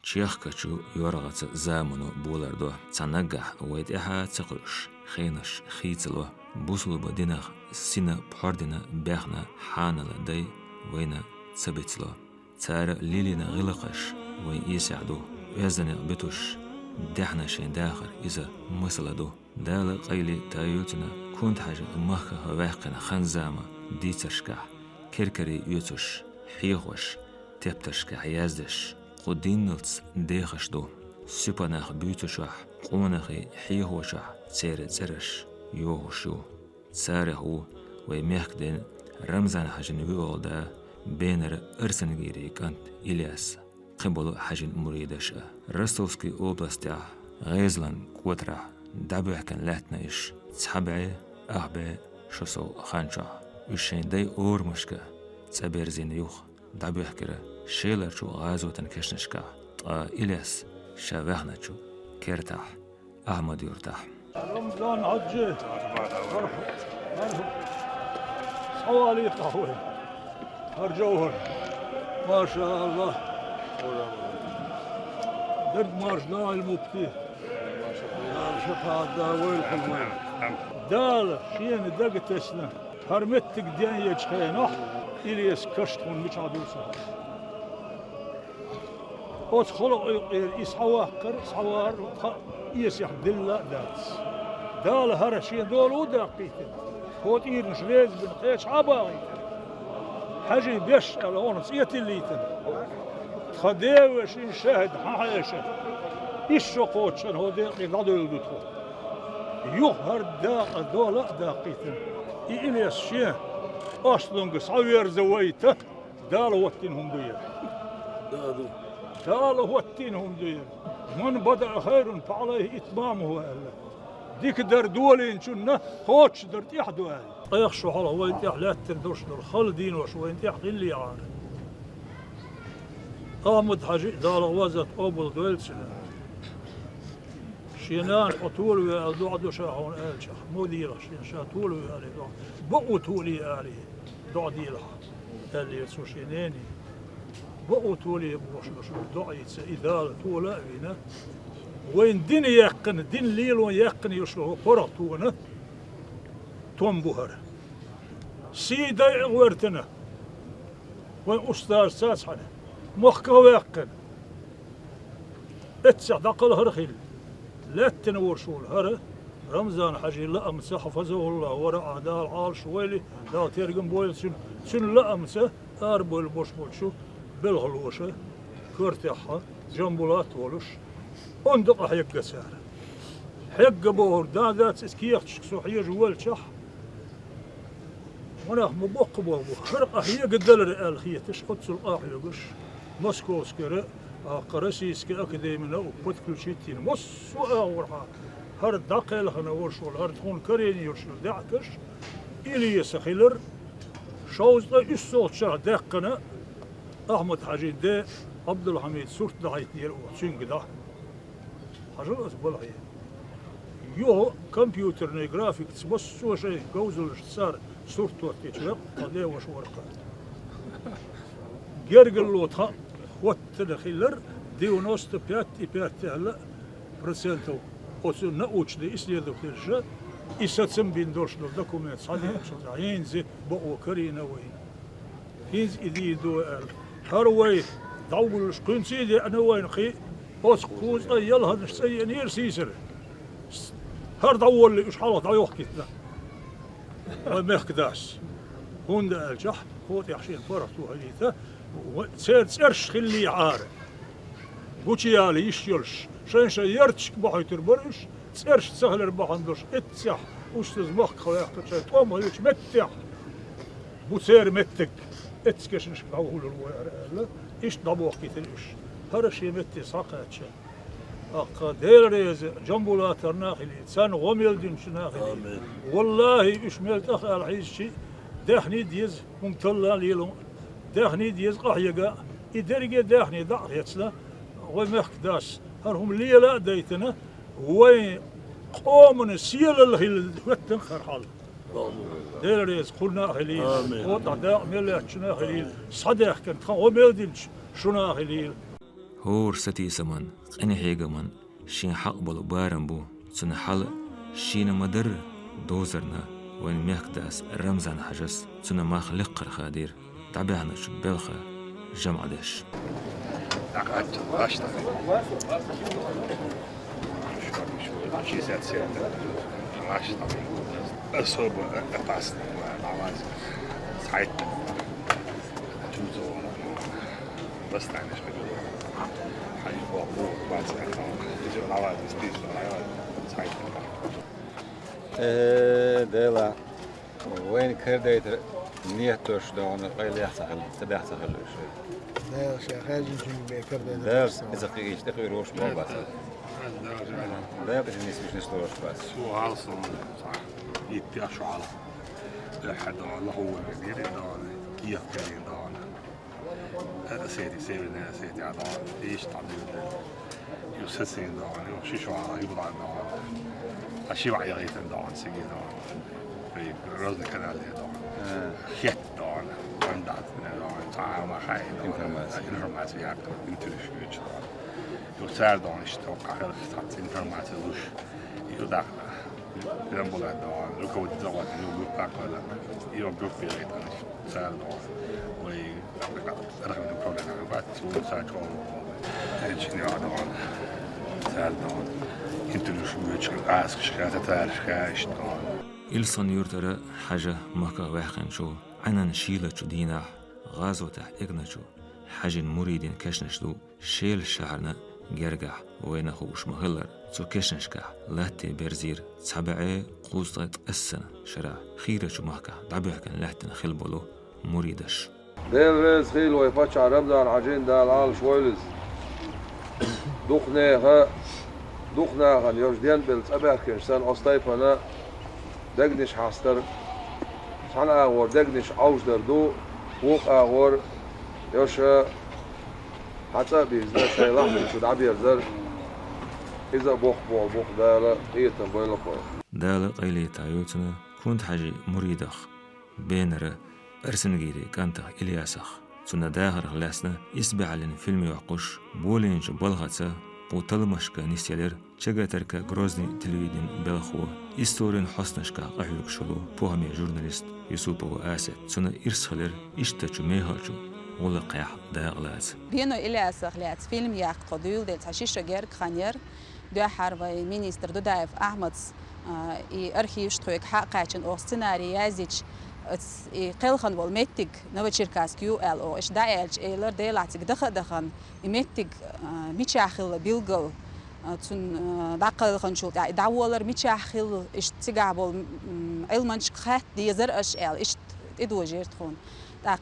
تشيخكشو يورغت زامنو بولردو تنجح ويتيها تقرش خينش خيتلو بوسو بدينخ سينا بحردنا بيخنا حانا لدي وينا تبتلو تار ليلينا غلقش وين يسعدو يزني بتوش دحنا شين داخر إذا مسلدو دال قيلي تايوتنا كنت حاجة مهكا واقنا خنزامة ديتشكح كركري يوتش حيغوش تبتشكح يازدش قدين نلتس ديخش دو سيباناخ بيوتشوح قوناخي حيغوشح تسير تسرش يوغشو تسارهو ويميخ دين رمزان حاجن ويولدا بينر ارسنغيري كانت إلياس قبلو حاجن مريدش رستوسكي أوبلاستيا غيزلان كوترا دابوح كان لاتنايش تسحبعي أحبي شسو خانشا وشين داي أور مشكا تسابير زين يوخ دابوح كرا شيلر شو غازو تنكشنشكا إلياس شاوهناتشو كيرتاح أحمد يرتاح رمضان عجي حوالي قهوة هرجوهر ما شاء الله درد مارجنا المبتي شفاعة داوي الحلوين دال شين دقت اسنا هرمتك دين يجخينه إليس كشتون مش عدوسا اوت خلق يسحوا سحوار يسيح دلا داتس دال هرشين دول ودقيتن هوت إيرنش ليز بن قيش عباغي حاجي بيش على أونس يتليتن خديوش إن شاهد حايشة إيش قوتشن هو دقي قدو يدوتو يظهر داق دولا داقيتن إليس شيه أصلن قصوير زويته دال واتنهم دير دال واتنهم دير من بدأ خير فعليه إتمامه ألا ديك در دولين شنه خوتش در تيح دوالي يخشو حاله وين تيح لا تردوش در خلدين وش وين تيح اللي عارف آمد حاجي دال وزت أبل دوالسنا شينان أطول ويا دعدو شاهون آلشا مديرة شين شاتول ويا لي بقو تولي آلي دعديلها اللي يسو شيناني بقو تولي بوش دعيت إذا تولا بينا وين دين يقن دين ليل وين يقن يشلو قرطونا توم بوهر سيدا ورتنا وين أستاذ ساسحنا مخك ويقن اتسع دقل هرخيل لا تنور شول هر رمضان حجي لا أمس حفظه الله ورع دال عال شويلي لا ترجم بويل سن لا أمس أربول بوش بوشو بالغلوشة كرتيحة جنبولات ولش أندق حيق سعر حيق بور دادات اسكيخ تشكسو حيا جوال شح وناخ مبوق بوبو خرق حيا قدل الخية تشقط القاح يقش مسكو سكرة قرسي سكي أكاديمنا وبوت كل شيء تين مس وأورها هر دقيل خنا ورشول هر تكون كريني يرشل دعكش إلي سخيلر شوز الصوت شا دقنا أحمد حاجين ده عبد الحميد صورت دعيت ديال وتشين قدا حاجة أسبوع هي يو كمبيوتر جرافيكس بس شو شيء جوزل صار صورته تيجرب هذا وش ورقة جرجل لوطها وات خيلر ديو نوست بيات هلا برسنتو وسنا اوتش دي اسلي دوكتيرشا يساتسم بين دوش دوكومنت صادق ينزي بو كرينا وين هيز إذي دو هروي دول شقنسي دي أنا وين خي بس كوز أيال هذا الشيء نير سيسر هر دول اللي إيش حالة ضيوح كتنا ما كداس هون ده الجح هو تحشين فرطو هليته سيرش خلي عار بوشيالي يشيلش شين شيرتش بحيتر برش سيرش سهل ربحندوش اتسح وش تزمخ خلاص شيء توم هيك متح بوسير متك اتسكش نشبعوه للوير ايش ضبوح كتلش هرشي متي ساقاتش أقدر ريز جنبولات الناخلي سان غميل دين شناخلي والله إيش ملت أخ العيشي داخني ديز ممتلا ليلو داخني ديز قحيقة إدرجة داخني ضع يتسلا ومخ داس هرهم ليلا دايتنا وين قومنا سيل الهيل وتن خرحال دير ريز قلنا خليل وضع دا ملت شناخلي صدق كان غميل دين شناخلي هور ستي سمن قني حيقمن شين حق بلو بارن بو تن حل شين مدر دوزرنا وين ميخداس رمزان حجس تن ماخ لقر خادير تعبيهنا شو بلخة جمع دش أقعد أشتغل شو زاد سيرت أشتغل أصوب أباس العواز سعيد توزو بس تعنيش بدو حاجة بوابو بعد سنة يجوا العواز يستيجوا العواز سعيد ديلا وين كرديت نيتوش دون قيل يحسخل تبع يحسخل شيء لا شغال يمكن بكرديت لا إذا قيش تقي روش ما بس لا بس الناس مش نسلوش بس شو عالصم صح يتياشوا على لحد الله هو اللي يدان كيف كان يدان سيدي سيدي على ايش تعمل يوسسين دان يوشيشوا على يبضع دان أشي وعي غيت دان سيجي دان في روزن كنال دان خيت دان وندات دان تعاون خاي انفورماتيا انتلشويتش دان يوسار دان اشتوقع خلصت انفورماتيا لوش يودع لان بولا دان لوكو دزوات يو باك ولا يو بروك بي غيت دان سار دان وي رغم البروبلم بعد سو ساكو انجينير دان سار دان انتلشويتش اسك شكاتا تارشكاش دان إلصن يورتر حاجة مكا واحن شو عنن شيلة شو دينا غازو تح إغنى شو حاجة مريدين كشنشلو شيل شعرنا جرجع وين خوش مهلر تو كشنشكا لاتي برزير تبعي قوزت السنة شرع خيرة شو مكا دعبيحكن لاتن خلبولو مريدش ديل رز خيل ويفتش عرب دان عجين دان عال شويلز دوخنا غن يوجدين بالتبعكن سان أصطيفنا دقنش حاستر شان أغور دقنش عوجدر دو ووق أغور يوش حتى بيزنا شاي لحظة شو دعبير زر إذا بوخ دالا إيتن بويلة خوي دالا قيلي تايوتنا كنت حاجي مريدخ بينر أرسنجيري كانتخ إلياسخ سنة داهر غلاسنا إسبع لن فيلم يعقوش بولينج بلغتا وطلمشكا نسيالر چگتركا غروزني تلويدين بلخو إستورين حسنشكا قحلوك شلو بوهمي جورناليست يوسوبو آسد سنة إرسخلر إشتاچو ميهاچو ولا قيح داغلات بينو إلياسخ لات فيلم يعقو ديول ديل تحشيشة غير خانير دو حربي مينيستر دودايف أحمد أرخيف شتويك حقاچن أو سيناري يازيچ قلخن والمتك نوتشيركاسكيو ال او اش دايلج ايلر ديلاتك دخن يمتك ميچاخل بيلغل تون دقلخن شو داولر ميچاخل اش تيغابل المانش خات ديزر اش ال اش ادوجيرت خون так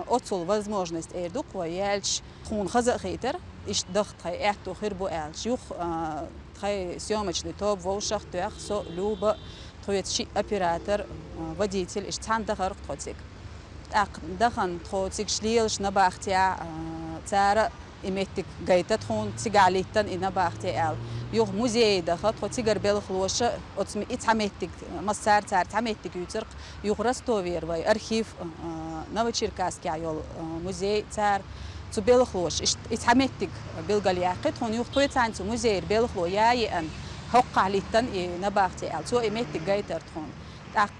отцол возможность эрдук ва ялч хун хаза хейтер иш дахт хай эхту хирбу ялч юх хай съемочный топ волшах тях со люба تويتشي оператор водитель иш цандахар тхоцик так дахан тхоцик шлиелш набахтя цара иметтик гайтат хун цигалиттан инабахтя ал юх музей дахат тхоцигар белхлоша отсми ицаметтик массар цар цаметтик ютер юх ростовер вай архив новочеркасский айол музей цар цу белхлош ицаметтик белгалиакет хун юх тойтсанцу музей белхло яйен حق عليتن نباختي على سو إمتى جايتر تون تاق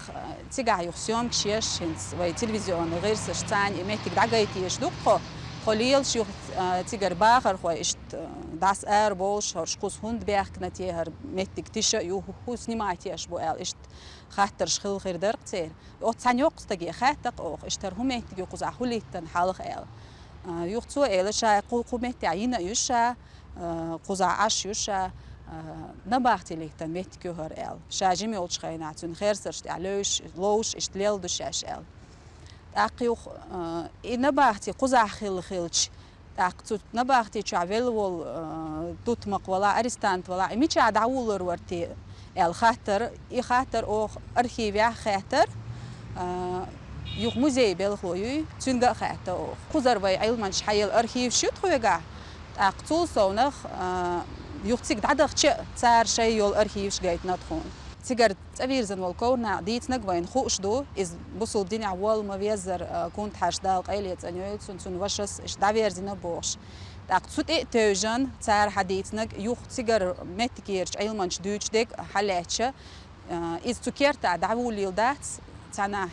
تيجا يخسيوم كشيش هنس وي تلفزيون غير سشتان إمتى دعايتي يشدوق خليل شو تيجر باخر خوي إشت داس بولش هرشكوس هند بيحكنتي هر متى كتيشة يوهوس نمايتي أشبو إل إشت خاطر شخيل خير درق تير أتسان يقصتجي خاتق أو إشتر هم متى يقصع حليتن حالق إل يخسو إل شاي قومتي عينا يشا قزع عش يشا نباختي ليتن متى كهر إل شاجم يولش خيناتون خير سرشت علوش لوش إشتليل دشاش إل تاقيوخ نباختي قزع خيلش تاقتو نباختي تعمل وال تطمق ولا أرستانت ولا ميتش عداولر ورتي إل خاطر أو أرخيفيا خاطر يوخ موزي بالخوي تنجا خاطر قزر وي علمان شحيل أرخيف شو تخويجا تاقتو صونخ يوختيك دعدخ تشي تار شيء يول أرخيفش جايت ناتخون تجر تبيرزن والكورنا ديتنق وين خوش دو إز بصل الدنيا عوال ما بيزر كنت حاش دالق أيليت أنيوت سن وشس إش دبيرزنا بوش تاق سوت توجن تار حديتنق يوخ تجر متكيرش أيلمانش دوتش ديك حلاتش إز تكيرتا دعولي لدات تنا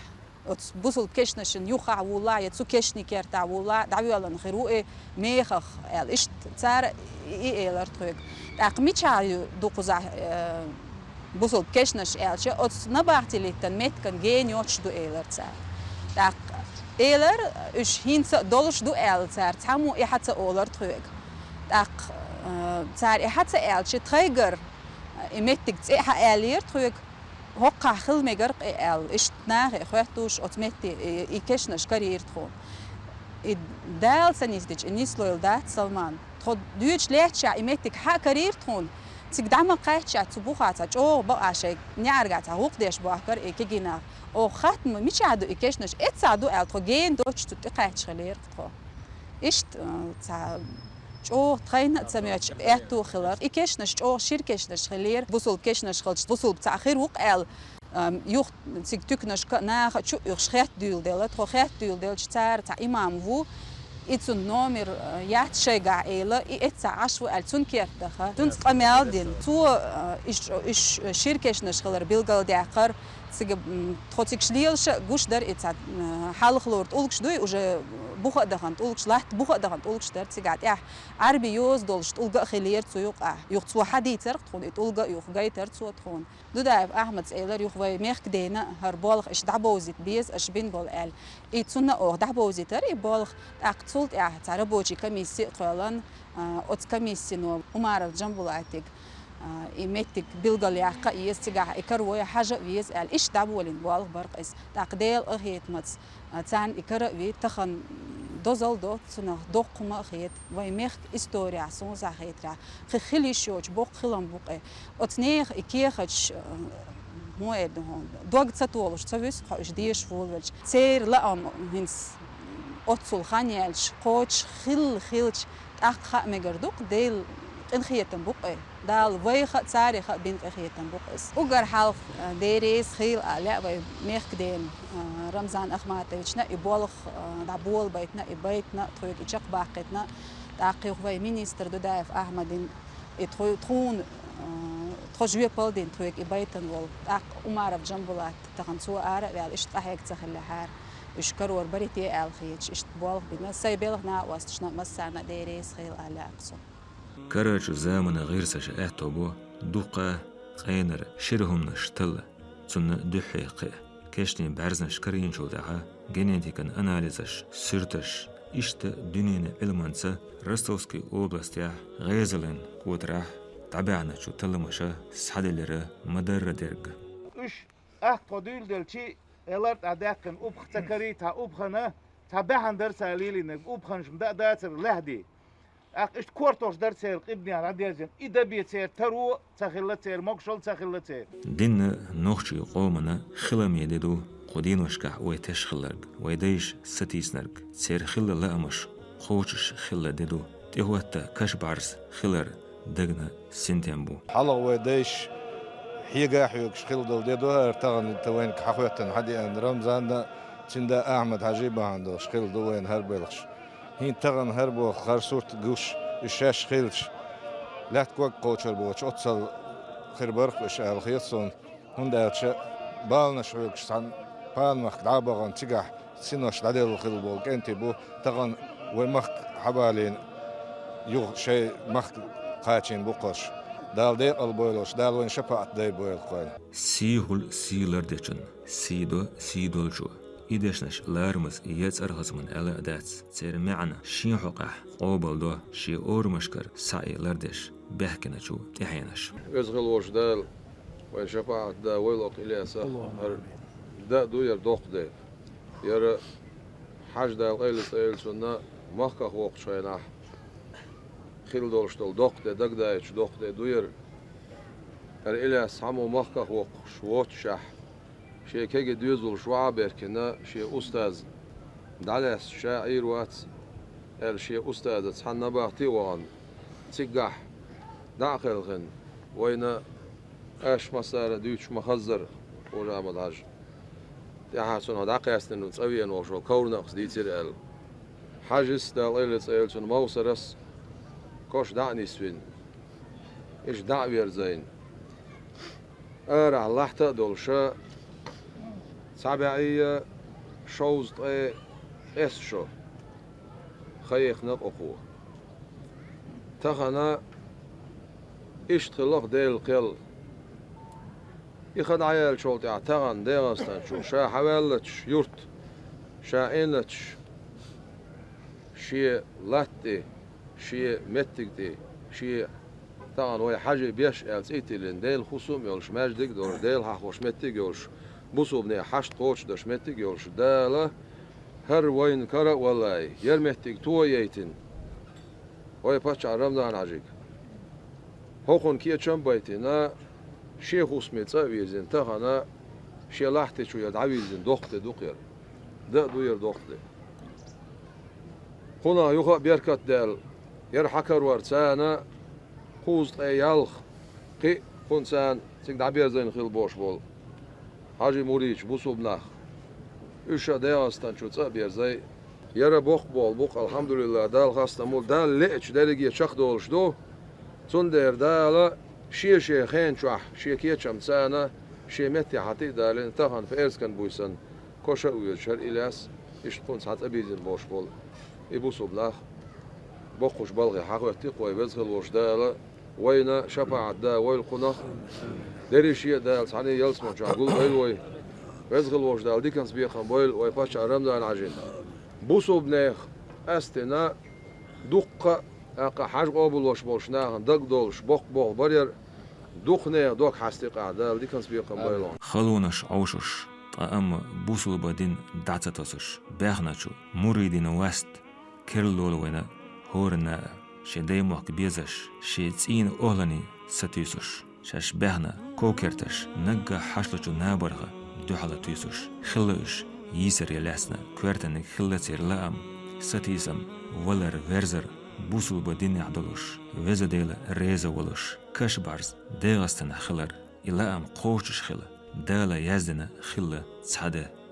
بوصل كشنشن يوخع والله يتسو كشني كيرتا والله دعوالن خيروء ميخخ إيش تار إيلر تروك تاق ميتشا دوقزع بوصل كشنش إلش أتس نبعتي لتن مت كان جين يوتش دو إيلر تار تاق إيلر إيش هينس دولش دو إيل تار تامو إحتى أولر تروك تاق تار إحتى إلش تغير إمتك تيها إيلير تروك هقع خل مجرق إل إيش ناقي خواتوش أتمتي إيكشنش كارير تخون دال سنيستج إنيس لويل دات سلمان تخد دوتش ليتشا إمتك حق كارير تخون تقدم قايتشا تبوخاتا أو بقى شيء نيارجاتا هوق ديش بوهكر إيكينا أو ختم مش عادو إيكشنش إتصادو إل تخجين دوتش تقايتش خلير تخو إيش تا أو تخين تسميش إعتو خلر إيكشنش أو شركشنش خلير بوصل كشنش خلش بوصل بتأخير وقال يوخ تكنش ناخ شو يخشيت ديل ديل تخشيت ديل ديل شتار تا إمام فو إتون نومر يات شيء قايلة إتسا عشو ألتون كيف دخل تون قمال دين تو إيش شركشنش خلر بيلقال داخر سيجب تخوتك شليلش جوش در إتسا حال خلورت أولكش دوي وجا بوخا دخان تقولكش لاحت بوخا دخان تقولكش در تسيقعد عربي يوز دولش تقولك خلير تسويق يوخ حدي ترق تخون تقولك يوخ جاي ترتسو تخون دو دايف أحمد سيلر يوخ وي ميخ دينا هربالغ إش دعبوزيت بيز إش بين بول قال إتسونا أوه دعبوزيتر إبالغ أقتلت تعربوجي كميسي قولن أت كميسي نو أمارف جنبولاتك إيمتك بيلقال يعقا يستجع إكروي حاجة ويز قال إيش دعبولين بالغ برق إس تقديل أخيت متس تان إكروي تخن دوزل دوت سنة دوقما خيت ويميخ إستوريا سونزا خيترا خلي شوج بوق خلم بوق أتنيخ إكيخش موعد هون دوق تطولش تفيس خش ديش فولش سير لأم هنس أتصل خانيالش قوتش خلش أخ مجردوق ديل إنخيتن بوق دال ويخ تاريخ بنت إخيتن بوقس وجر حالف ديريس خيل لا ويميخ دين رمضان أخماتويتش نا يبالغ دعبول بيتنا يبيتنا ترويك يشق باقتنا تعقيق وي مينيستر دودايف أحمدين يتخون تخجوي بالدين ترويك يبيتن وول تعق أمارف جنبولات تخنسو آرا ويال إيش تحيك تخلي حار يشكرور بريتي الخيتش إيش بالغ بينا سيبالغ نا واستشنا مسانا ديريس خيل لا أقصو كرج زامن غير سش اعتبو دوقة قينر شرهم نشتل تن دحيق كشني بعرزن شكرين شودعها جينيتيكن أناليزش سرتش إشت دنين علمانسا رستوسكي أوبلاستيا غيزلين قوتراح تابعنا شو تلمشا سحدلرا مدر درج إيش قديل دلشي إلارت أداكن أبختكريتها أبخنا تابعن درس عليلين أبخنش مدا داتر لهدي إيش كورتوش درسير ابني على ديزن إذا بيتسير ترو تخلتير مقشل تخلتير دين نوخشي قومنا خلم يددو قدين وشكح ويتشخلرق ويديش ستيسنرق سير خل لأمش خوشش خل ددو تهوتا كشبعرس خلر دقنا سنتينبو حلا ويديش حيقا حيوكش خل دل ددو ارتغن توين كحوتن حدي ان رمضان تندا أحمد حجيبه عنده شخل دوين هربلخش هين تغن هربو خرسوت جوش الشاش خيلش لا تكوك قوتشر بوش أتصل خربرق إش الخيصون هندا يتش بالنا شويك شان بالمخ دعبغن تجح سينوش لديل الخلبو كنتي بو تغن والمخ حبالين يو شيء مخ قاتين بوقش دال دي البويلوش دال وين شفاعت دي بويل قوين سيهول سيلردچن سيدو سيدولجو إيدشنش لارمز يتسرغز من ألا داتس تير معنا شين حقح قوبل دو شي أورمشكر سعي لردش بحكنا شو تحينش ازغل وش دال وين شفاعت دا ويلوط إلياسا دا دو ير دوق دي ير حاج دال قيلت إيل سنة مخكا خوق شويناح خيل دولشتول دوق دي دق دايش دوق دي دو ير إلياس عمو مخكا خوق شووت شح شيء كي ديوزل شوابر كنا شيء أستاذ دعلس شاعر وات الشيء أستاذ تحنا بعتي وان تجح داخل خن وين اش مسار دوش مخزر ولا مدهج يا حسن هذا قياسن وصوي انه شو كورنقس ديتير ال حاجس داليلس ايلسون موسرس كوش دعني سوين ايش دعوير زين ارع لحتا دولشا سابعية شوز اس شو خيخ نق اخوه تخنا اشتغلق ديل قل يخد عيال شولت اعتغن ديغستان شو شا حوالتش يورت شا انتش شي لاتي شي متكتي شي طبعا هو حاجة بيش السيتي لين ديل خصوم يولش ماجدك دور ديل حخوش متك يولش بوسو بني حشت قوش دش متك يولش دالا هر وين كرا والله يرمتك تو ييتن وي باتش رمضان عجيك هوخون كي تشم بيتنا شيخ اسمي تصويزن تخنا شي لاحتي شو يدعويزن دوخت دوقير دا دوير دوخت هنا يخا بيركت دال يرحكر ورسانا خوز يالخ قي خنسان سيك دعبير زين خيل بوش بول حاجي موريش بوسو بناخ إيشا دياستان شو تصابير زي يرى بوخ بول بوخ الحمد لله دال خاستمول دال ليش دالجي شخ دولش دو تندر دالا شي خين شوح شي كيتشم سانا شي متي حتي دالين تهان فيرس كان بويسن كوشا ويشر إلاس إيش تكون ساعات أبيزن بوش بول يبوسو بناخ بوخش بلغي حقوتي قوي بزغل وش دالا وينا شفاعة دا ويل قناخ داري شيء دال سعني يلسمو جاقول ويل وي بزغل وش دال دي كان سبيخن بويل وي باشا رمضان عجين بوسو بناخ استنا دقة اقا حاج قابل وش بولشناهن دق دولش بوخ بول برير دقنه دوك حستيق عدال دي كان سبيخن بويل خلونش عوشش طعم بوسو بدين دعتتوسش باخناتشو مريدين وست كيرلول وينا هورنا شدي موك بيزش شي تسين أهلني ستيسوش شاش بهنا كوكرتش نجا حشلتو نابرغة دوحلة تيسوش خلوش يسر يلاسنا كويرتن خلتير لام ستيسم ولر ورزر بوسل بدين عدلوش وزديل ريزا ولوش كش بارز ديغستنا خلر إلا قوشش خلا دالا يزدنا خلا تصحده